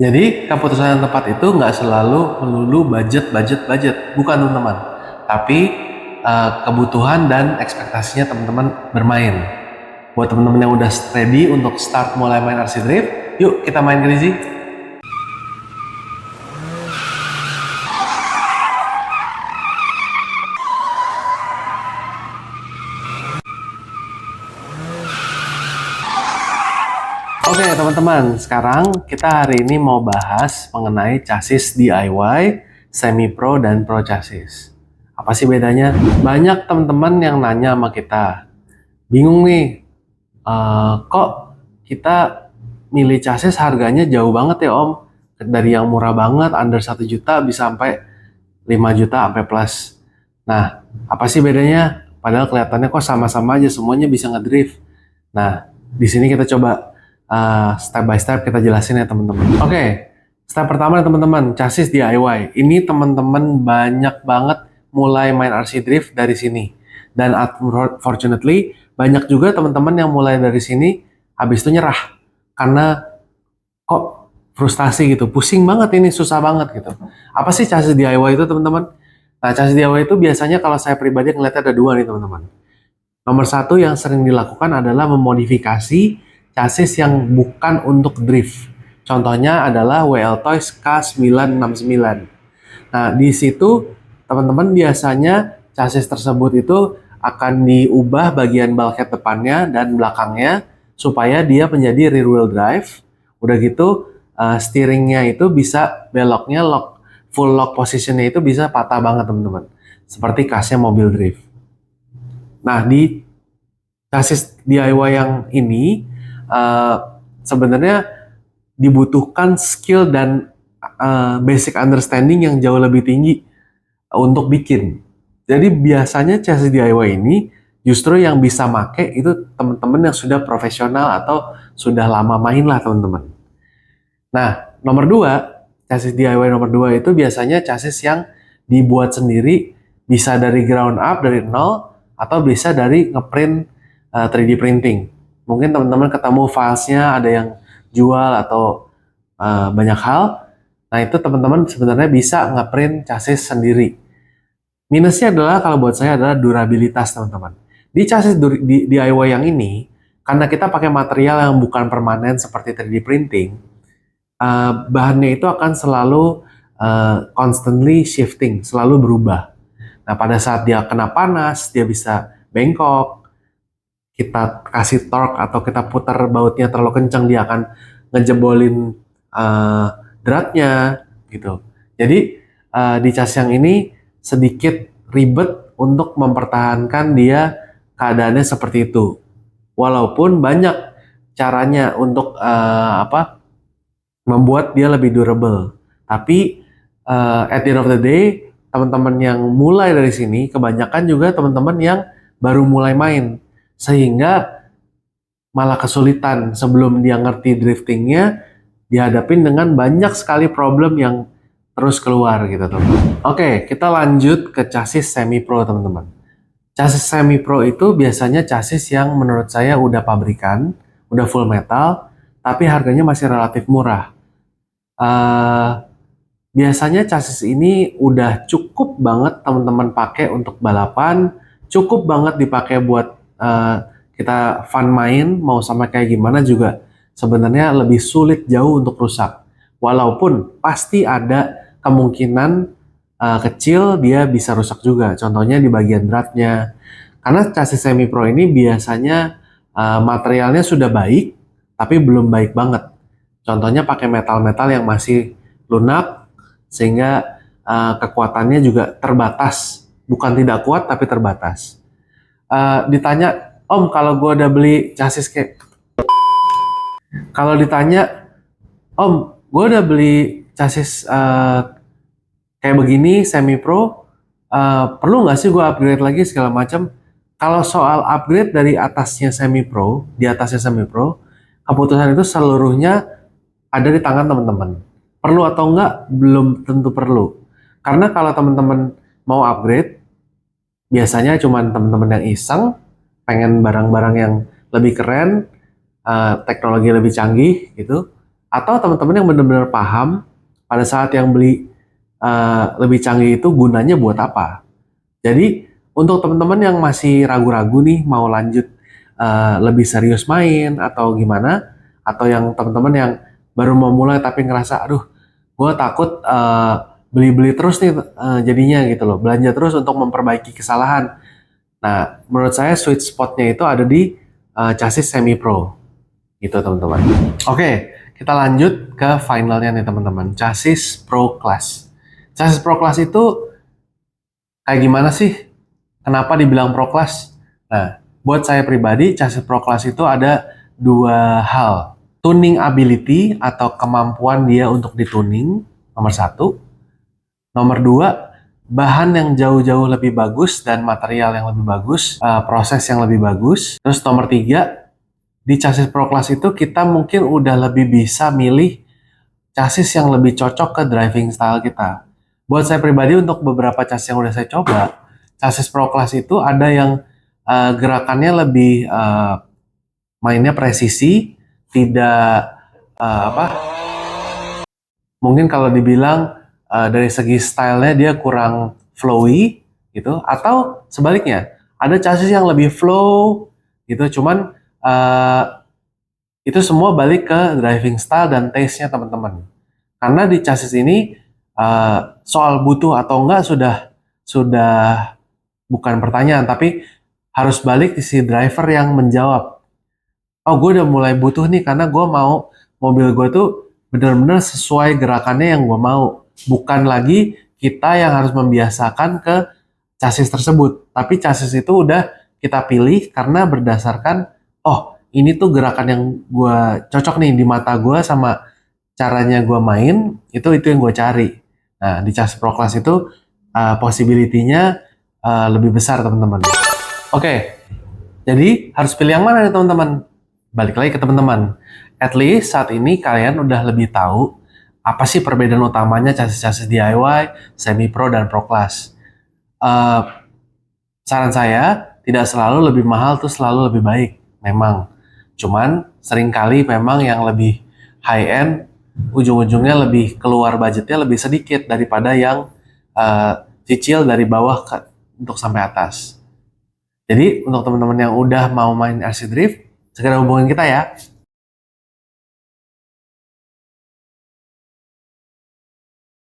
Jadi keputusan yang tepat itu nggak selalu melulu budget, bukan teman-teman. Tapi kebutuhan dan ekspektasinya teman-teman bermain. Buat teman-teman yang udah ready untuk start mulai main RC Drift, yuk kita main Crazy. Oke teman-teman, sekarang kita hari ini mau bahas mengenai chassis DIY, semi pro dan pro chassis. Apa sih bedanya? Banyak teman-teman yang nanya sama kita, bingung nih, kok kita milih chassis harganya jauh banget ya Om? Dari yang murah banget, under 1 juta bisa sampai 5 juta sampai plus. Nah, apa sih bedanya? Padahal kelihatannya kok sama-sama aja, semuanya bisa ngedrift. Nah, di sini kita coba step by step kita jelasin ya teman-teman. Oke, step pertama teman-teman, chassis DIY. Ini teman-teman banyak banget mulai main RC Drift dari sini. Dan unfortunately, banyak juga teman-teman yang mulai dari sini, habis itu nyerah. Karena kok frustasi gitu, pusing banget ini, susah banget gitu. Apa sih chassis DIY itu teman-teman? Nah, chassis DIY itu biasanya kalau saya pribadi ngeliatnya ada dua nih teman-teman. Nomor satu yang sering dilakukan adalah memodifikasi chassis yang bukan untuk drift. Contohnya adalah WL Toys K969. Nah, di situ teman-teman biasanya chassis tersebut itu akan diubah bagian bulkhead depannya dan belakangnya supaya dia menjadi rear wheel drive. Udah gitu, steeringnya itu bisa beloknya full lock positionnya itu bisa patah banget teman-teman. Seperti khasnya mobil drift. Nah, di chassis DIY yang ini sebenarnya dibutuhkan skill dan basic understanding yang jauh lebih tinggi untuk bikin. Jadi biasanya chassis DIY ini justru yang bisa make itu teman-teman yang sudah profesional atau sudah lama main lah teman-teman. Nah, nomor dua, chassis DIY nomor dua itu biasanya chassis yang dibuat sendiri, bisa dari ground up, dari nol, atau bisa dari ngeprint 3D printing. Mungkin teman-teman ketemu filesnya ada yang jual atau banyak hal. Nah, itu teman-teman sebenarnya bisa ngeprint chassis sendiri. Minusnya adalah kalau buat saya adalah durabilitas teman-teman. Di chassis DIY yang ini, karena kita pakai material yang bukan permanen seperti 3D printing, bahannya itu akan selalu constantly shifting, selalu berubah. Nah, pada saat dia kena panas, dia bisa bengkok. Kita kasih torque atau kita putar bautnya terlalu kencang, dia akan ngejebolin dratnya gitu. Jadi di chassis yang ini sedikit ribet untuk mempertahankan dia keadaannya seperti itu. Walaupun banyak caranya untuk membuat dia lebih durable. Tapi at the end of the day, teman-teman yang mulai dari sini kebanyakan juga teman-teman yang baru mulai main. Sehingga malah kesulitan sebelum dia ngerti driftingnya, dihadapin dengan banyak sekali problem yang terus keluar gitu teman-teman. Oke, kita lanjut ke chassis semi pro teman-teman. Chassis semi pro itu biasanya chassis yang menurut saya udah pabrikan, udah full metal, tapi harganya masih relatif murah. Biasanya chassis ini udah cukup banget teman-teman pakai untuk balapan, cukup banget dipakai buat kita fun main, mau sama kayak gimana juga sebenarnya lebih sulit jauh untuk rusak. Walaupun pasti ada kemungkinan kecil dia bisa rusak juga, contohnya di bagian dratnya. Karena chassis semi pro ini biasanya materialnya sudah baik, tapi belum baik banget. Contohnya pakai metal-metal yang masih lunak, sehingga kekuatannya juga terbatas. Bukan tidak kuat, tapi terbatas. Ditanya, Om, kalau gue udah beli chassis kayak... Kalau ditanya, Om, gue udah beli chassis kayak begini, semi pro, perlu nggak sih gue upgrade lagi segala macam? Kalau soal upgrade dari atasnya semi pro, di atasnya semi pro, keputusan itu seluruhnya ada di tangan teman-teman. Perlu atau enggak, belum tentu perlu. Karena kalau teman-teman mau upgrade, biasanya cuma teman-teman yang iseng, pengen barang-barang yang lebih keren, teknologi lebih canggih gitu, Atau teman-teman yang benar-benar paham pada saat yang beli lebih canggih itu gunanya buat apa. Jadi untuk teman-teman yang masih ragu-ragu nih mau lanjut lebih serius main atau gimana, atau yang teman-teman yang baru mau mulai tapi ngerasa aduh gue takut beli-beli terus nih jadinya gitu loh, belanja terus untuk memperbaiki kesalahan. Nah, menurut saya sweet spotnya itu ada di chassis semi pro gitu teman-teman. Oke, kita lanjut ke finalnya nih teman-teman, chassis pro class. Chassis pro class itu kayak gimana sih? Kenapa dibilang pro class? Nah, buat saya pribadi, chassis pro class itu ada dua hal. Tuning ability atau kemampuan dia untuk dituning, nomor satu. Nomor dua, bahan yang jauh-jauh lebih bagus dan material yang lebih bagus, proses yang lebih bagus. Terus nomor tiga, di chassis pro class itu kita mungkin udah lebih bisa milih chassis yang lebih cocok ke driving style kita. Buat saya pribadi untuk beberapa chassis yang udah saya coba, chassis pro class itu ada yang gerakannya lebih mainnya presisi, tidak mungkin kalau dibilang dari segi stylenya dia kurang flowy gitu, atau sebaliknya ada chassis yang lebih flow gitu, cuman itu semua balik ke driving style dan taste-nya teman-teman. Karena di chassis ini soal butuh atau enggak sudah bukan pertanyaan, tapi harus balik di si driver yang menjawab. Oh, gue udah mulai butuh nih karena gue mau mobil gue tuh benar-benar sesuai gerakannya yang gue mau. Bukan lagi kita yang harus membiasakan ke chassis tersebut. Tapi chassis itu udah kita pilih karena berdasarkan, oh ini tuh gerakan yang gue cocok nih di mata gue sama caranya gue main, itu yang gue cari. Nah, di chassis Pro Class itu possibility-nya lebih besar teman-teman. Oke, jadi harus pilih yang mana nih teman-teman? Balik lagi ke teman-teman. At least saat ini kalian udah lebih tahu apa sih perbedaan utamanya chassis-chassis DIY, semi pro dan pro class. Saran saya tidak selalu lebih mahal tuh selalu lebih baik, memang. Cuman seringkali memang yang lebih high end ujung-ujungnya lebih keluar budgetnya lebih sedikit daripada yang cicil dari bawah untuk sampai atas. Jadi untuk teman-teman yang udah mau main RC Drift, segera hubungin kita ya.